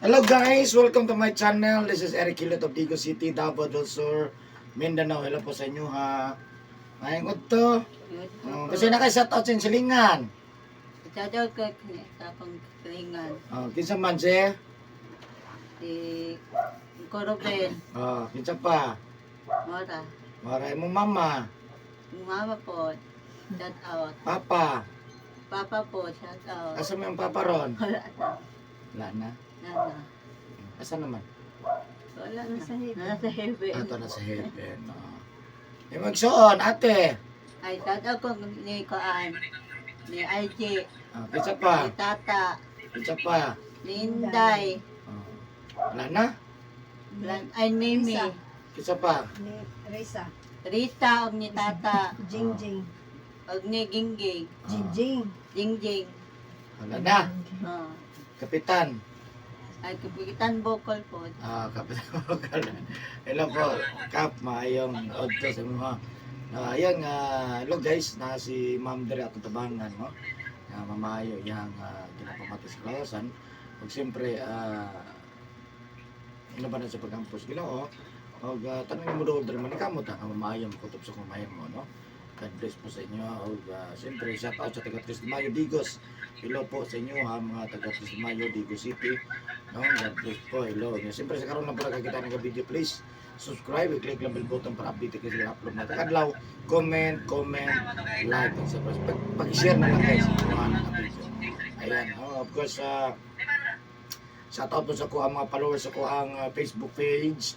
Hello guys, welcome to my channel. This is Eric Hilot of Digo City, Davao del Sur, Mindanao. Hello po sa inyo ha. Ngayon to. Kasi na kayo sa taot sa silingan. Ito ko tapang kalingan. Kinsa man si? Si Corobel. Kinsa pa? Mora. Maray mo mama. Mama po. Shout out. Papa. Papa po. Shout out. Asa mo yung papa ron? Wala na. Wala na. Nana. Asa naman? Wala na. Nasa heaven. Ato na sa heaven. Yung magsuon, ate. Ay, shout out ko ni Koan. Ni IG. Kinsa pa? Ni Tata. Kinsa pa? Ni Inday. Wala na? Ay, Mimi. Kinsa pa? Ni Risa, Rita og ni Tata. Jingjing, Og ni Gingging. Jingjing, Jingjing. Wala na. Kapitan. Ay, kapitan bokol po. Kapitan Vocal. Hello po, Kap, maayong odto sa mga. Ayan, hello guys, na si Ma'am Dere at Tabangan, no? Mamayo yang kinapamatis klasan. Ug siyempre, ino ba na sa pagkampus Ginoo? Og tanong mo do Dere man kamot ang mamayong kutob sa kumayan mo, no? God bless po sa inyo. Og siyempre, shout out sa taga Mayo Digos. Hello po sa inyo ha, mga taga Mayo Digos City. No, God bless po. Hello. Siyempre sa karon lang pala kakita ng video, please subscribe, click lang bell button para update kayo sa upload na kadlaw. Comment, like, and subscribe. Pag-share na lang guys sa mga video. Ayan, of course, shout out po sa ko ang mga followers sa ko ang Facebook page,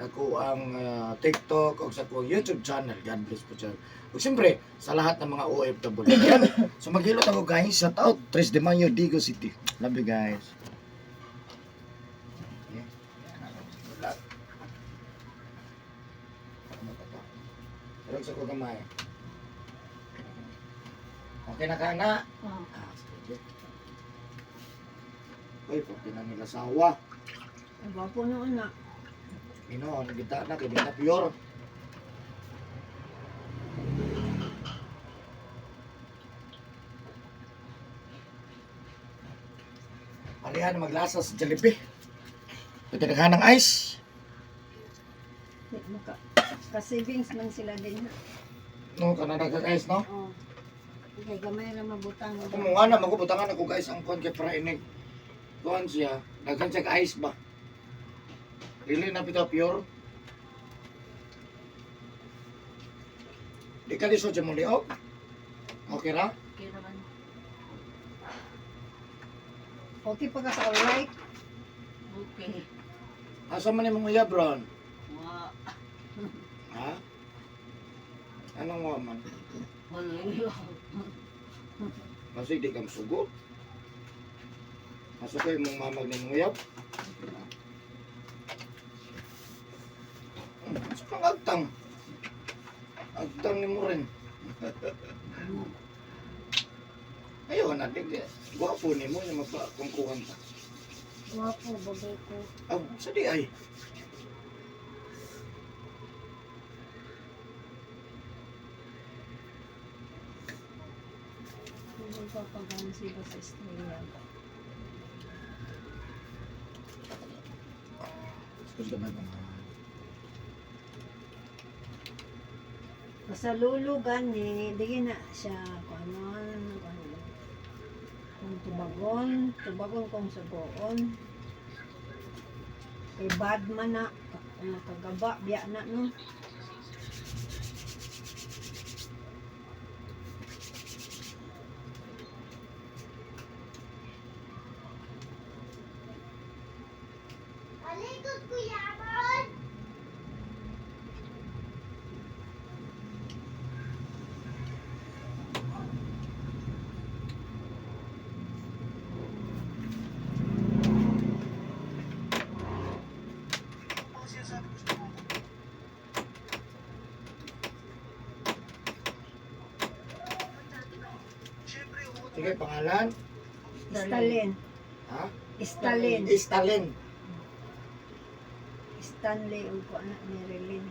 sa ko ang TikTok, o sa ko ang YouTube channel. God bless po siya. O siyempre, sa lahat ng mga OFW. Ayan, so maghilot ako guys. Shout out, 3 de Mayo, Digo City. Love you guys. Pero sa ko gamay. Okay na ka na? Sige. Uy, pwede na nila sawa. ang gwapo noon na. Ano kita na, kaya na pure. Parihan na maglasa sa Jollibee. Pwede na ng ice. Ka-savings man sila din. No, kanada ka guys, no? Oh. Kay gamay ra mabutang. Kung mga na, magubutangan ako guys ang kuhan kay para inig. Kuhan siya, nagkan siya ka-ice ba? Dili na pito pure. Di ka lisod siya muli, oh. Okay ra? Okay naman. Okay pa ka sa alright. Okay. Asa man yung mga yabron? Wa. Ha? Anong nga man? Wala. Kasi di ka masugot. Asa kayo mong mamag ng nguyab? Asa kang agtang? Agtang ni mo rin. Ayaw natin. Gwapo ni mo yung magpakungkuhan ka. Gwapo bagay ko. Sa di ay. Hindi pa pagano sila sa Australia. Gusto na ba? Sa lulugan ni di na siya kanon kung tubagon kung sugoon. Kay bad man na kagaba biya na no. Sige, pangalan? Stalin. Ha? Stalin. Stalin. Stanley ug ko anak ni Relin.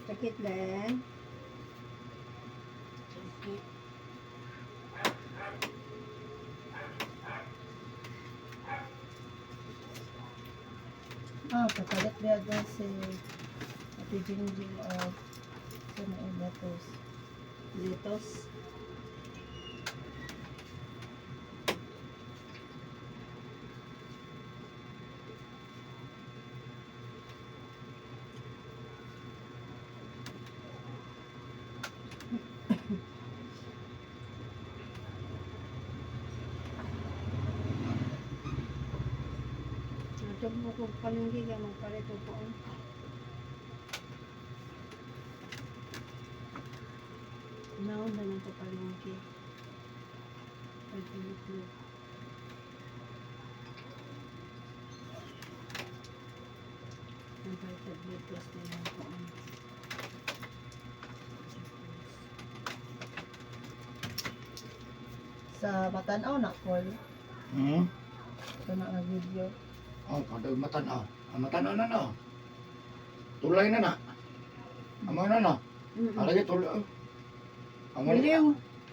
Sakit lang. Papalit biya dyan si Ate Jingjing of sa mga batos. Litos. Ito mo kung palinggi ka magpalit po. Naon na lang po palinggi. Pagpilip-lip. Ang palitan litos na lang po. Sa Matanaw na call. Hmm? Ito na nga video. Oh, kada matanaw. Ang matanaw na na. Tulay na na. Amo na na. Alagi tulay. Amo na. Baliw.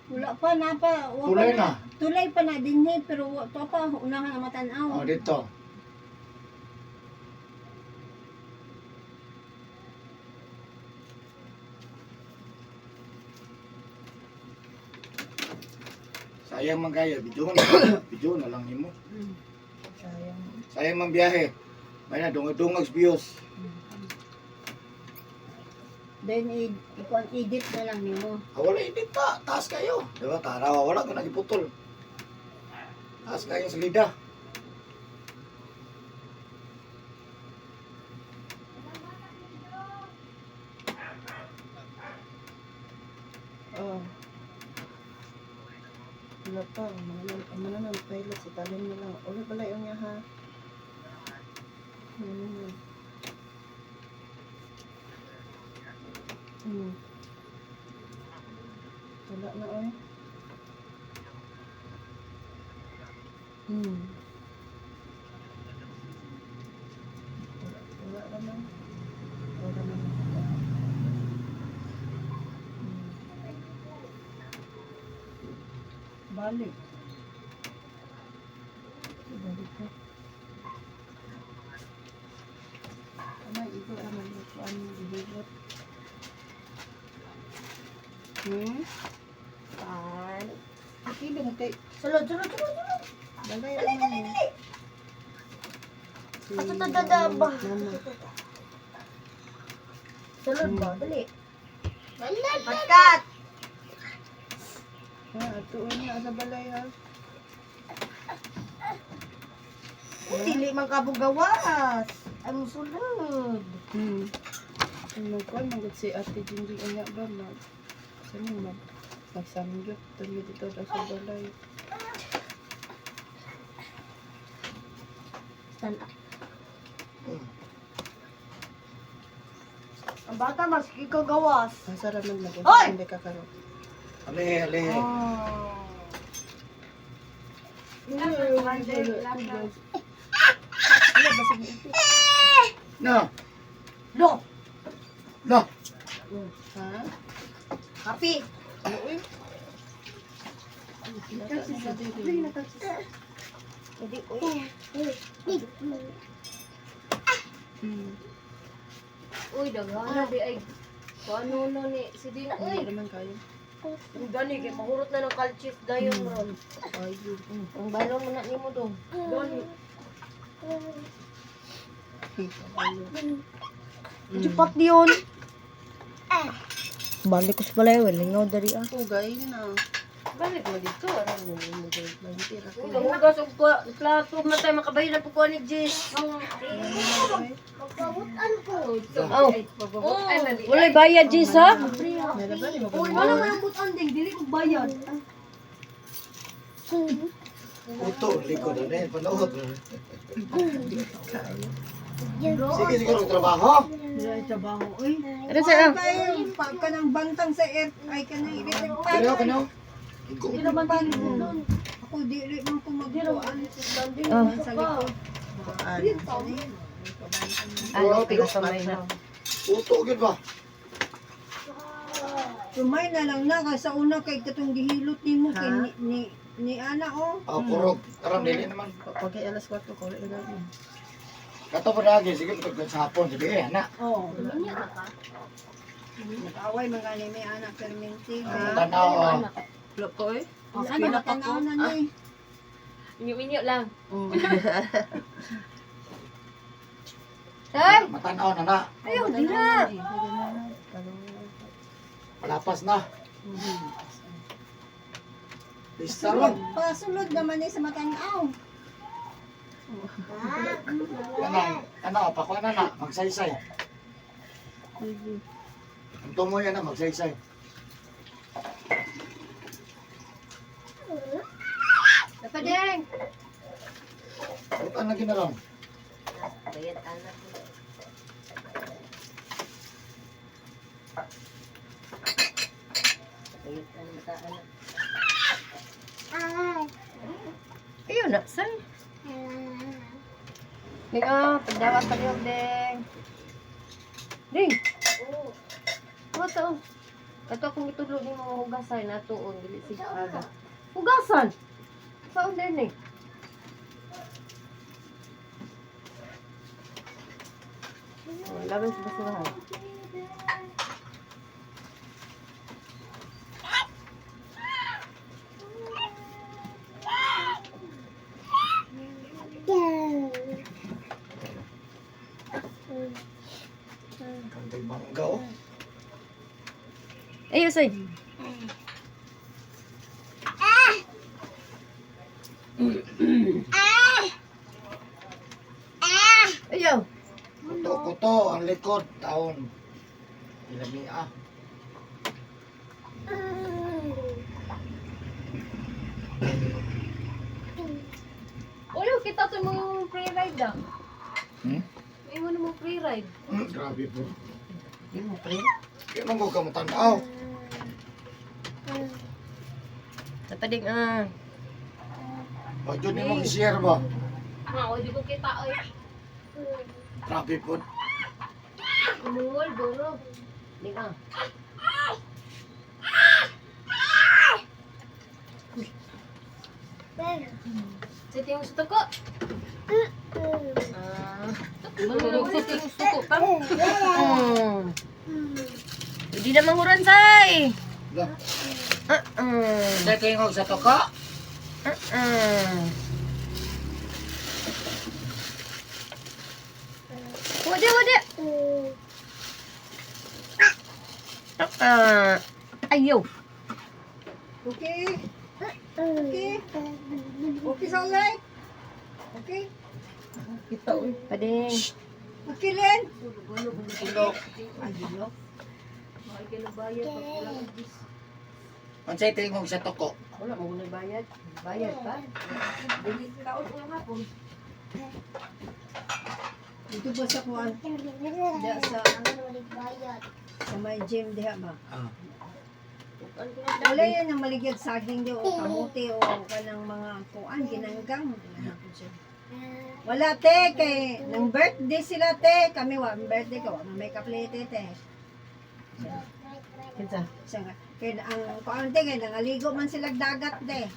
Wala pa na pa. Wa Tulay pa na. Tulay pa na din pero to pa unahan na matanaw. Oh, dito. Sayang man kayo, video na lang nimo. Sayang. Sayang man biyahe. May na dungag-dungag sa views. Then ikuan edit na lang nimo. Wala edit pa, taas kayo. Diba, tarawa, wala ka nagiputol. Taas kayo sa lida. Oh. Wala pa. Mana na pilot sa talon na lang. Ulit pala yung niya ha. Ano na. Wala na oy. Wala naman. Wala naman. Balik. Balik ko. Ano, ito naman yung kuan yung behavior. Pan. Pili mo kay Sulod. balay naman mo. Si Atutadaba. Mama. Sulod ba? Dali. Patkat. Atuon na sa balay ha. Dili man ka bugawas. Ang sulod. Ano ko magud si Ate Jingjing unya ba mag sino mag magsamgyot tumi dito sa balay. Stand up. Ang bata mas kikagawas. Asa ra man mag Hoy! hindi ka karo. Ale. No. Lo. No. Ha? Happy. Uy. Hindi uy. Uy, daghana di ay paano no ni si Dina Hindi uy. naman kayo. Ang gani kay mahurot na ng kalchis dayon ron. Ayun. Ang balo mo na nimo dong. Gani. Jupak diyon. Balik ko sa balay, lingaw dari ah. Ugay na. Balik mo dito ano mo mo. Bantira Uy, ko. hugas og plato na tayo makabayan na po ni Jess. Magkabutan ko. Oh. Wala bayad Jess ha? Meron ba ni mo? Uy, wala mo yung butan ding, dili ko bayad. Uto, likod na eh. Panood. Sige, siguro trabaho. Dili trabaho, uy. Ano sa Pagka ng bantang sa air, ay ka na Kano, ilit. kano? Hindi naman pa ako dili man ko magbuan. Sa likod. ano piga sa may na. Uto, gid ba? Rumay na lang na kasi sa una kay katong gihilot nimo kay Ha? ni ana oh. Kurog. Karon dili naman. Pag ay alas 4 ko, ulit na gawin. Kato pa lagi, sige pag sa hapon, sige na. Oh. Luminya na ka. Nag-away mga ni may anak perminti. Tanaw, Wala ko eh. Ano ba tanaw na ni? Minyo lang. matanaw na na. Ayaw di na. Palapas na. Listaron. Pasulod naman ni sa matanaw. Ano, pakuha na na, magsaysay. Ang tumo yan na, magsaysay. Napadeng. Bukan lagi na lang. Bayad anak. Bayad anak mata anak. Ayun na, say. Ding, pagdawat pa rin, Ding. Ding! Ano to? Ito akong itulo ni mga hugasan na tuon, dili siya aga. Hugasan! Saan din eh? Laban sa basurahan. Kantay bangga oh. Ayun, say. Ayaw. Kuto-kuto ang likod taon. Ilami ah. Ulo, kita to mo free ride ah. May mo mo free ride. Grabe po. Di mo, pre. Kaya mong ka mo tanaw. Sa pading, O dyan ni mong share ba? O, di ko kita ay. Grabe po. Umungol, dono. Ding, Siti yung suko. Manulog siti yung suko pa. Hindi na manguran, say. Lah, sa tingog sa toko. Wada, wada. Ayaw. Okay. Okay. Okay sa ulay. Okay. Kita, uy. Pading. Okay Len. Ay, kinabayad pa pula ang bis. Ang sa tingog sa toko. Wala, mo na bayad. Bayad pa. Dili kaon ko hapon. Dito ba sa kuan? Diya sa may gym diha ba? Tukan ko na Wala yan ang maligid saging diyo o kamote o kanang mga kuan ginanggang. Wala te kay nang birthday sila te kami wa birthday ko na may kaplete te. Kinsa? Siya nga kay ang kuan te kay nangaligo man sila dagat te.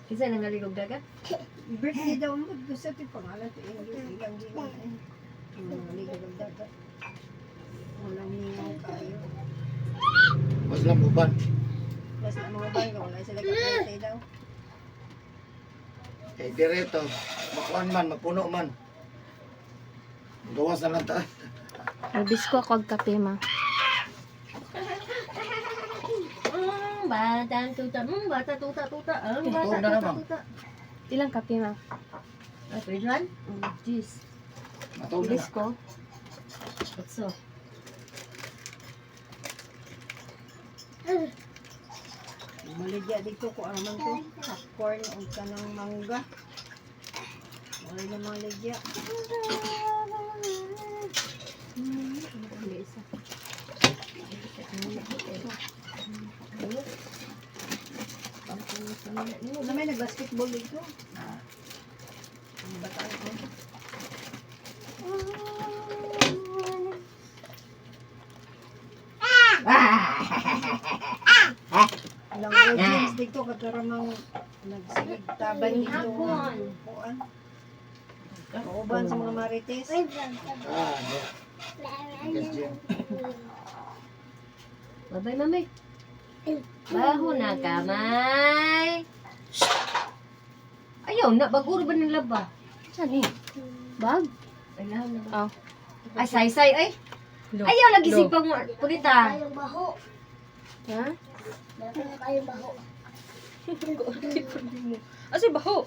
Kinsa nang naligog dagat? Birthday daw mo gusto ti pangalan te ilang ginang eh. Nangaligo dagat. Walang ningaw kayo. Mas lambuban. Basta mga bangga wala sila kaplete daw. Eh, direto. Makuan man, mapuno man. Gawas na lang ta. Albis ko ako kape ma. Bata tuta. Bata tuta. Tuta na naman. Ilang kape ma? Pwede yan? Jeez. Matulog na. Bilis ko. Otso. Maligya dito ko aman ko. Popcorn o kanang mangga. Wala na mga ligya. Isa. Na may nag-basketball dito. Ang bataan ko. Ilang audience dito kagaramang nagsigig tabay dito. Hapon. Kuan. Kauban sa mga marites. Ah, ano. Gas Jim. Bye-bye, mami. Baho na kamay. Ayaw na, baguro ba ng laba? Saan eh? Bag? Ay, lahat na ba? Ay, say-say, ay. Ayaw, lagi si pang pulita. Ha? Asa baho?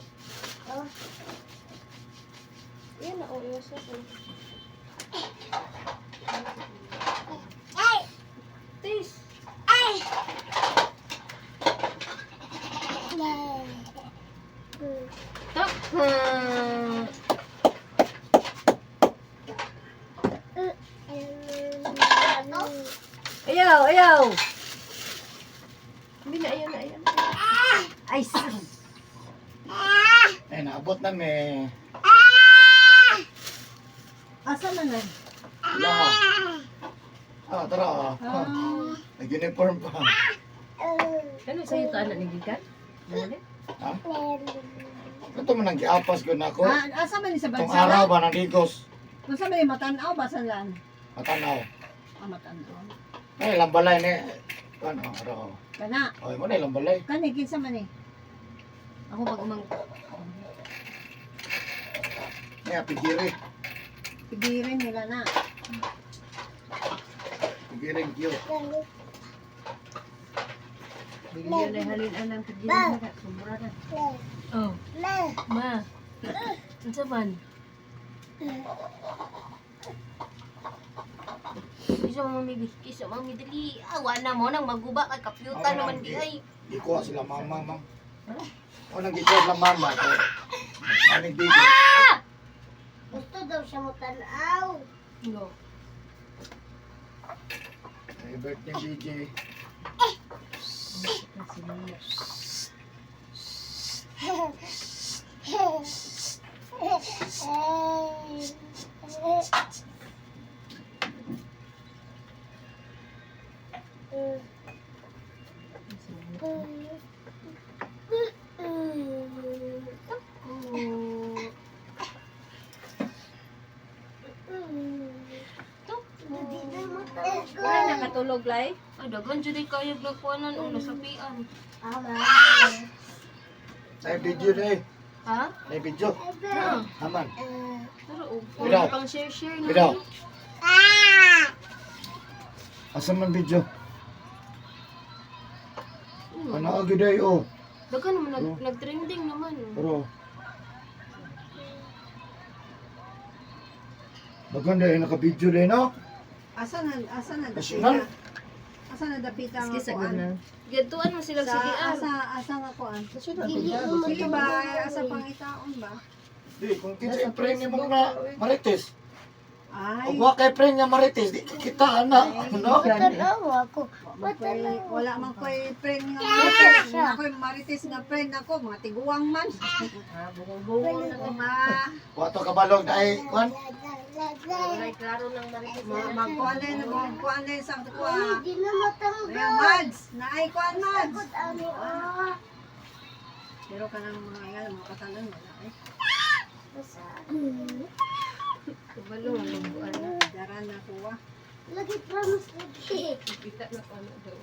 Yan na, oh, yes, yes. Tis. Tak. Ayaw, ayaw. Hindi na, ayan na, ayan. Ay, sus. Eh, naabot na may. Asa na na? Wala. Ah, tara. Nag-uniform pa. Ano sa'yo ito, anak ni Gikan? Ha? Ito man ang giapas ko na ako. Asa man ni sa Itong araw bansala? ba ng digos? Asa man ni matanaw ba sa lan? Matanaw. Matanaw. Ay, lambalay ni. Ano, araw. Kana. Ay, mo na lambalay. Kani kinsa man ni? Ako pag umang... Ay, pigiri. Pigirin nila na. Pigiring cute. Bigyan na halin ang pigilan na. Sumura na. Oh. Ma. Ano sa man? Kisa mami, kisa mami dali. Awa na mo nang maguba kay kapyutan naman di ay. Di ko sila mama, ma'am. O, nag-ikuha lang mama. So, aning digos. Gusto daw siya mo tanaw. No. Ay, birthday DJ. Wala nakatulog lay. Ay, dagan dyan ay kayag nagkuhanan o nasapian. Ay, video na eh. Ha? Ay, video. Ha? Aman. Pero o, Bidaw. pang share-share na. Bidaw. Asa man video? Ano agad ay, oh. Dagan naman nag-trending naman. Pero, maganda eh, naka-video din, no? Asa na Nasyonal. dapita? Asa na dapita nga Sige, kuan? na. Gantuan mo sila Sa sige ah. asa nga kuan? Sige ba asa pang itaon ba? Di, kung kinsa i-pray mo nga marites. Ay, Kung wa kay pray nga marites, di kita na. Ano? wala man ko'y friend nga marites. Wala ko'y marites nga friend ako, mga tiguang man. Ah, bungol-bungol na to. Wato kabalog na ay, kwan? Walay klaro ng marites. Magkuan din sa kuan. Ayan, Mads, naay kuan Mads. Pero kanang mga yan, mga katalan wala eh. Kabalo ang lubuan na. Daran na kuha. Kita na pa ano daw.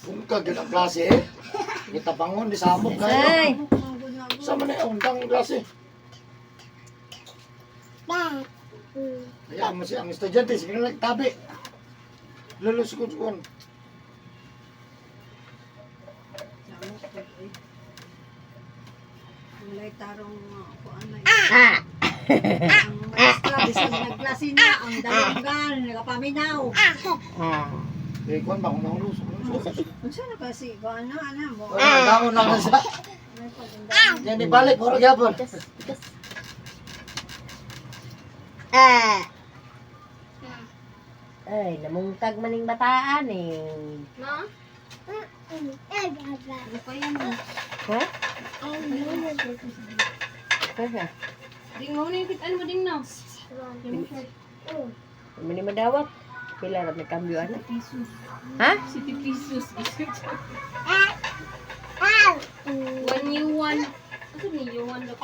Kung ka ang klase eh. Kita bangon, di sabog kayo. Ay! Sa man eh, undang klase. Hayaan mo siya, ang estudyante, sige na nagtabi. Lulus ko kuan. Walay tarong kuan na ang maestra, bisan nagklase na, ang dalunggan, nagapaminaw. Eh, kuan ba, kung nahulus. Unsa na kasi, kuan na, mo. Daon na sa. Yan, ibalik, mura gyapon. Ay, namungtag maning bataan eh. Na? Ano pa yan eh? Ha? Kaya? Ding mo na yung ano mo ding na. Kami ni madawat. Pila ra may kambyo ana? Pisos. Ha? 50 pesos. 1 yuan. Ano ni yuan daw?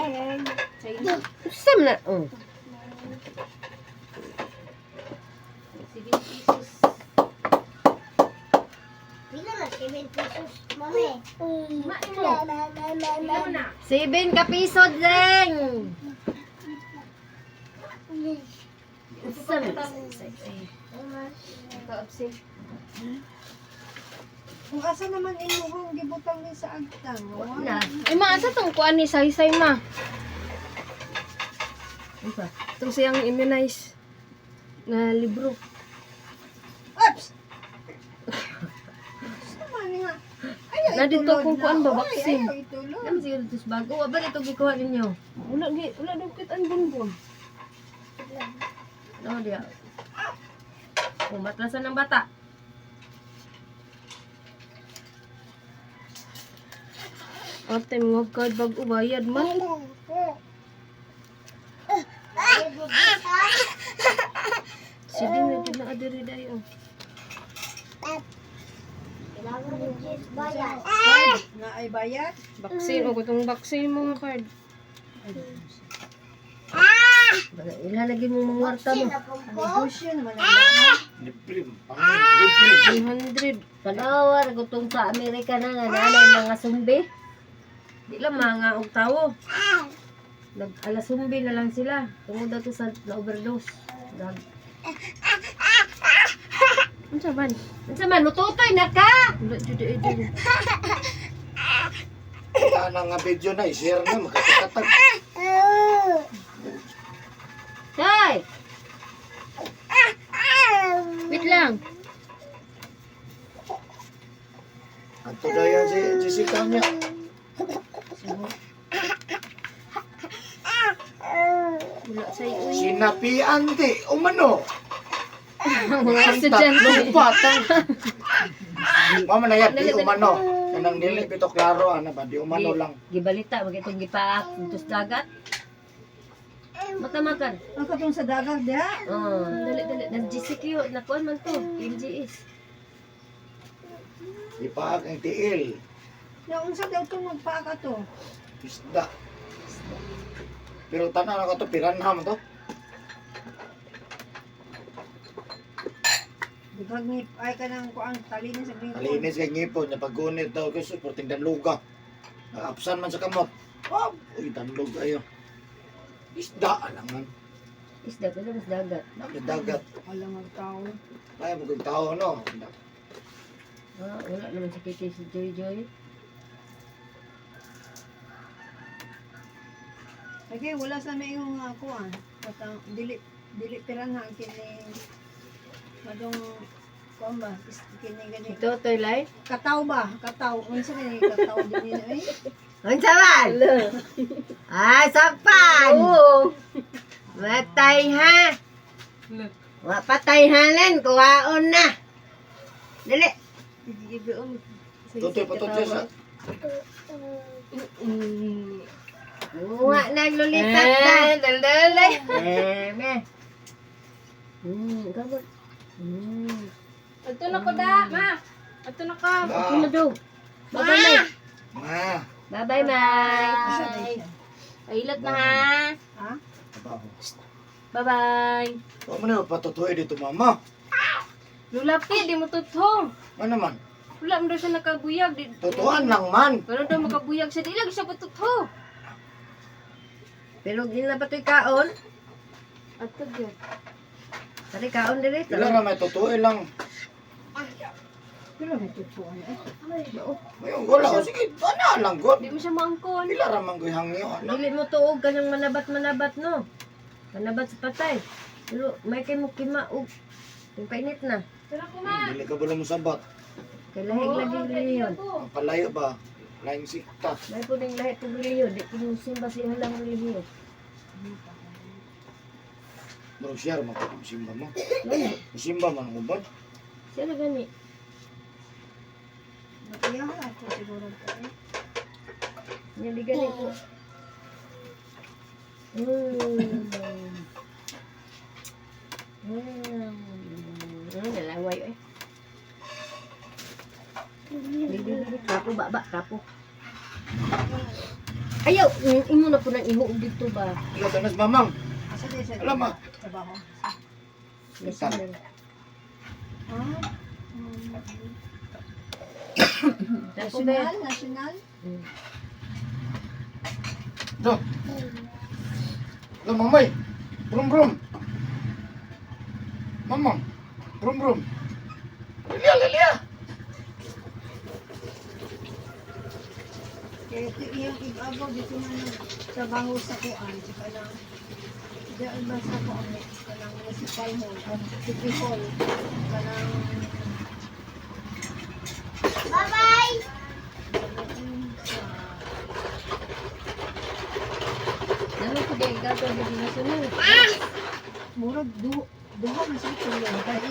China. Sam na. Oh. 7 pesos. Main mo. Ilaw na. 7 ka piso deng. Sam. Kaapsi. Kung asa naman inyong gibutang din sa agtang. Wala. Ay, ma, asa tong kuan ni say-say ma? Apa? Itong siyang immunize na libro. Ops! Naman nga. Ayaw Na dito itulod kung na. kuan ba, Oy, vaccine? ayaw itulod. Naman siguro ito sa bago. Wa ba ito gikuha ninyo? Wala daw kit ang bunbun. Ano dia? Oh, matlasan ng bata. Ate, mga card bag ubayad man. Sige na, di na adiri dayo. Na ay bayad. Vaccine, o kutong vaccine mga card. Ilan lagi mo mga warta mo? Negosyo naman ang lahat. Libre. Libre. 300. Tanawar, gutong sa Amerika na nga nanay mga sumbi. Di lang mga og tawo. Nag-alasumbi na lang sila. Tungod dato sa na-overdose. Unsa man? Unsa man, mututoy na ka! Wala jud idiri. Kana nga video na, i-share na, magkakatag. Tay! Wait lang. Ato na yan si Jessica niya. Wala sa iyo. Sinapian di, umano. Mga estudyante. Lupatang. Mama na yan, di umano. Kanang dili bito klaro, ano ba, di umano lang. Gibalita, magitong gipaak dito sa dagat. Matamakan. Ang katong sa dagat diha. Oh, dali. Nag-GCQ, nakuan man to. MGS. Ipaag ang tiil. Na unsa daw to magpaaka to? Isda. Pero tanan ako to, piranham to. Dibagnip ay ka nang kuang talinis sa bingkod. Kalinis kay ngipon, niya paggunit daw kasi porting danluga. Naapsan man sa kamot. Oh, uy, danlog ayo. Isda, alangan. Isda ko sa dagat. Dagat. Alam ang tao. Ay, magong tao, no? Wala naman si Kitty si Joy. Okay, wala sa may yung kuan. Katang dili piran na kini madong kuan ba? Kini gani. Ito, Toylay. Kataw ba? Kataw. Unsa kini kataw din ni? Unsa man? Sakpan! Oo. Matay ha. Wapatayhanan, kuwaon na. Dali. Tutoy pa tutoy sa... Nga naglulita ka. Dali. Gamot. Adto na ko da, ma. Adto na ka. Ano na daw? Bye-bye, May. Ma! Bye-bye, May. Pailat na ha. Ha? Bye-bye. Huwag mo na patutuloy dito, mama. Lulapi, di mo tutong. Ano man? Wala mo daw siya nakabuyag. Tutuan lang man. Pero daw makabuyag siya. Di lang siya patutho. Pero hindi na ba ito'y kaon? Ato gyud. Tari kaon dili. Ilan na may tutuloy lang. Pero may tutuan eh. Ngayon, wala ko. Sige, ano lang, God. Di mo siya maangkon. Ilan naman ko hangyo. Ano? Dili mo tuog ka ng manabat-manabat, no? Manabat sa patay. Pero may kay mo kimaog. Yung painit na. Tara ko, ma. Dili ka ba mo sabat? Kay lahig-lagi yun. Ang palayo ba? Laing sikta. May po ng lahit ng reliyon. Di pinusimba siya lang reliyon. Bro, share mo kung simba mo. Ano? Simba man ang ubod. Siya na gani. Matiyahan ako siguro to eh. Yan di gani po. Nalaway eh. Trapo ba? Trapo. Ayaw, imo na po nang ihuog dito ba? Ikaw tanas mamang. Asa din sa Alam mo. trabaho. Listen na. Ah, Trapo ba? national. Do. Do mamay. Brum brum. Mamang. Brum brum. Lilia. Kaya ito iyang ibabaw dito na trabaho sa kuan. Saka lang, diyan ba sa kuan, saka lang municipal hall, city hall, saka lang, Bye-bye! Naman ko din gagawin din na sunod. murag duha na siya tuloy. Kaya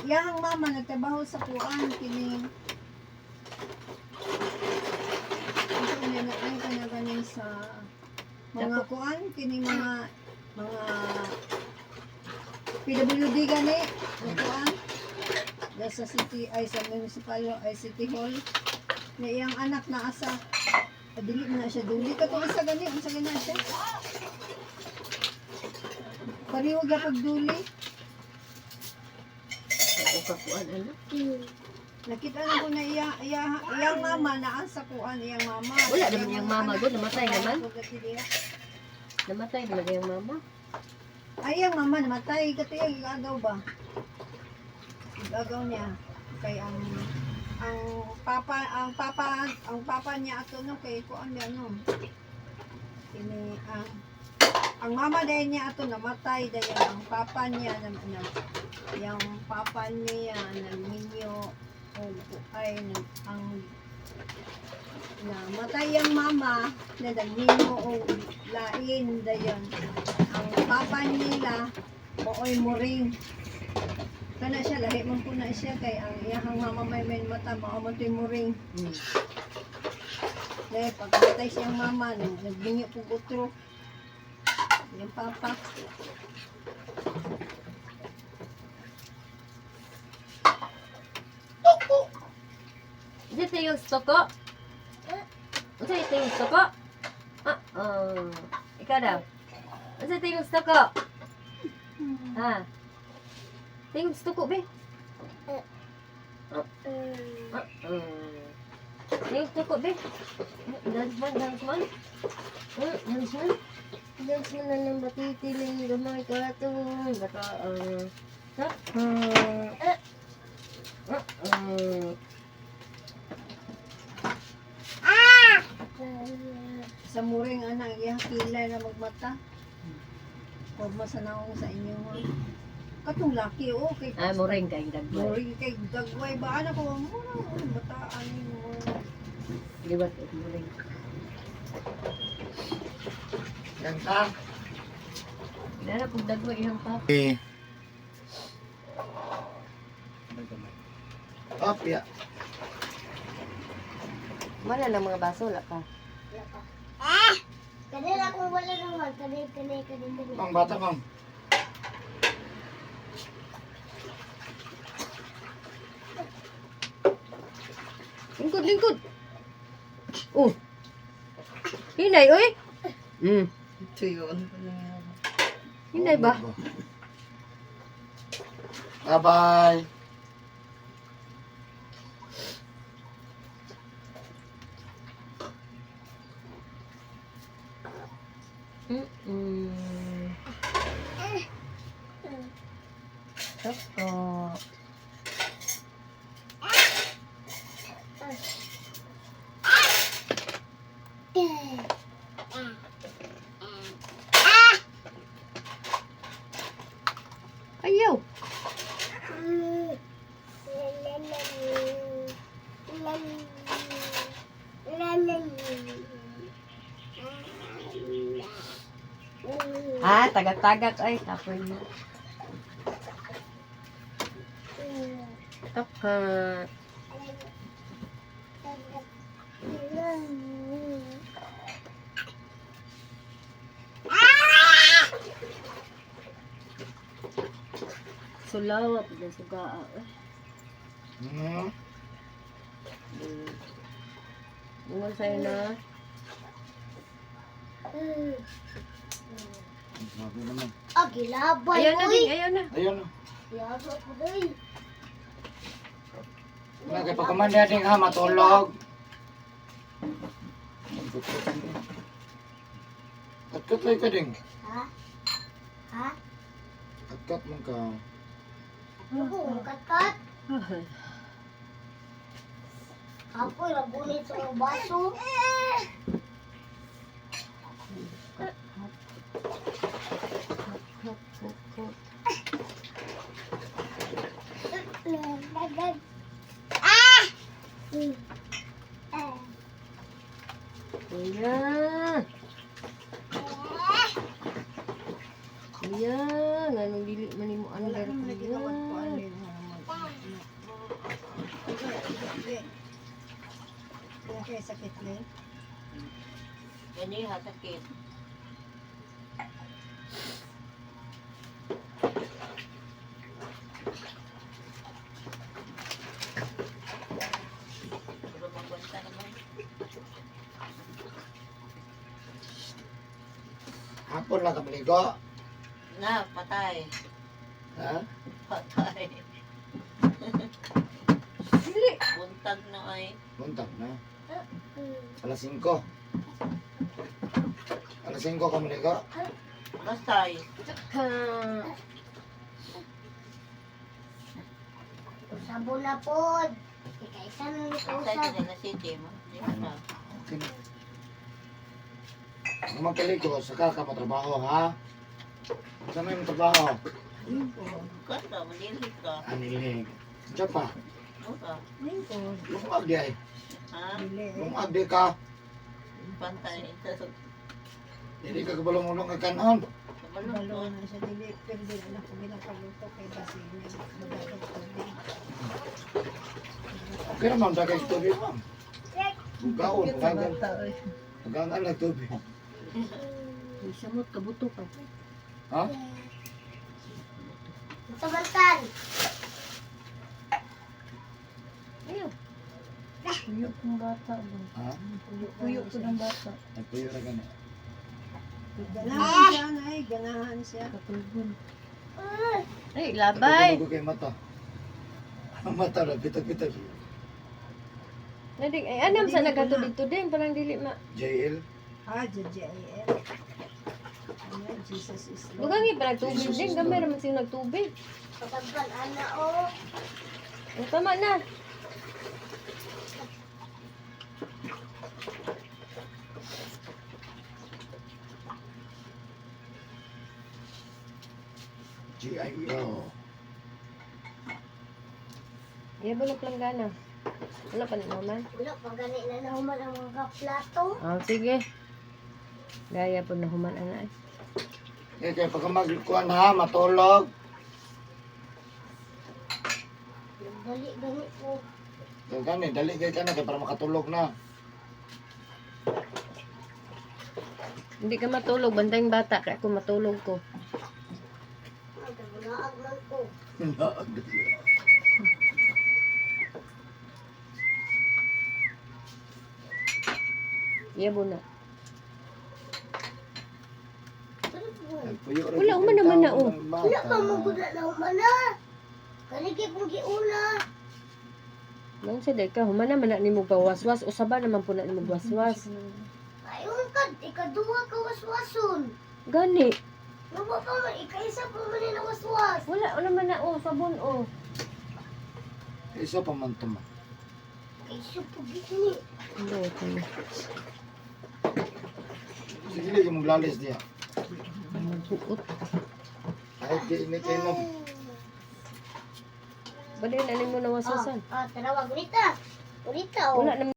iyahang mama nagtrabaho sa kuan, kini, ay kanaganin sa mga kuan, kini mga PWD gani, ang kuan, na sa city, ay sa municipal, ay city hall, na iyang anak na asa, dili mo na siya duli, katong isa gani, ang sa gani siya. Pariwag na pagduli. Ako kakuan ano? Nakita na ko na iyang mama na asa kuan, iyang mama. Wala naman yung mama doon, namatay naman. Ay, Namatay talaga yung mama. iyang mama namatay, kasi yung igagaw ba? Igagaw niya. Kay ang papa niya ato no kay kuan niya no. Kini ang mama dahil niya ato namatay dahil ang papa niya yung papa niya naminyo ay ang namatay ang mama na nagminyo o lain dayon ang papa nila mooy muring kana siya lahi man po na siya kay ang iyang mama may mata mao man toy muring dahil pagkatay siyang mama nagbinyo po utro yung papa. Ito yung stoko. Ito yung stoko. Ikaw daw. Ito yung stoko. Ito yung stoko, be. Ito yung stoko, be. Dance man. Dance man na lang batitiling gamay ka ito. Sa muring anak iyang kilay na magmata. Huwag masanaong sa inyo ha. Katong laki o kay Muring kayong dagway. muring kay dagway ba ana ko murang bataan mo. Liwat at muring. Yan ka. Nara kung dagway yung papa. Up ya. Wala lang mga baso, wala ka. Kanina kung wala naman, kanina. Ang bata kang. Lingkod. Oh. Hinay, oy. Hinay ba? Bye-bye. Toko. Ayaw. Tagak-tagak ay tapoy mo. Toko. sulaw, pwede suga. Hmm. Ingon sa'yo na. Sabi naman. Gilabay, Ayaw na din, ayaw na. Ayun na. Yago ko day. Nagpagkamanda din ha, matulog. Kat lang ka din. Ha? Kat mo ka. Ako, kat-kat. Ako, nabunit sa mga baso. Kuya. Kuya, nganong dili man imo Wala under naman lagi na kuya. magkuan. Okay, sakit lang. Gani hasakit. Pero magwanta naman. Hapon lang ka maligo. Na, patay. Ha? Patay. Dili. Buntag na ay. Buntag na. Alas 5. Alas 5 ka maligo. Bastay. Ka. Sabon na po. Ikaisa na Bastay nag-usap. ka na city mo. Di ba na? Okay na. Kung magkaligo, saka ka matrabaho ha? Saan mo yung trabaho? Kasta, malilit ka. Anilig. Diyan pa. Ano ka? Lingkod. Lumag di ay. Ha? Dili. Lumag di ka. Pantay. Hindi ka kabalong-ulong ka kanon. Kabalong Balo ko. na siya dili. Pero di anak ko ginapagluto kay kasi magdadag tubig. Okay naman, dagay sa tubig ma'am. Bugaon, bugagan. Bugagan na tubig. Uy, samot kabuto ka. Ha? Samantan. Ayaw. Puyo kong bata ba? Ha? Puyo ko ng bata. Nagpuyo na gani. Ganahan siya na ganahan siya. Katulbon. Ay, labay. Tagpuyo kay mata. Ang mata na, pitag-pitag. Nadig, ay anam sa nagatubig to din, parang dili ma. JL. JJL. Ano, Jesus is Lord. Dugangi pa nagtubig Jesus din, is gamay Lord. naman siya nagtubig. Patagpan, ana o. Ang tama na. GIO. Iya ba na planggana? Wala pa naman. Wala, pag gani na nahuman ang mga plato. Ah, sige. Gaya po na human ana. Kaya pagka magkuhan ha, matulog. Dali, gani po. Kaya gani, dali kayo ka na kaya para makatulog na. Hindi ka matulog, bantayong bata, kaya ako matulog ko. Nagbunaag man ko. Iya po na. Nagpuyo rin Wala, yung uman naman na, tao oh. ng bata. Wala pa magula na humana. Kanigi pong giuna. Nang sa ka, human naman na ni mo waswas, usaba naman po na ni mo waswas. Ayun ka, ikaduha ka waswason. Gani. Naba pa man, ikaisa pa man na waswas. Wala naman na, oh, sabon, oh. Isa pa man tama. Isu po gini. Ano, okay. Sige lang yung maglalis diya. Magbuot. Kahit di ini kayo mo. Ba din, ano mo na waswasan? Tarawag, unita. Unita, oh. Wala naman.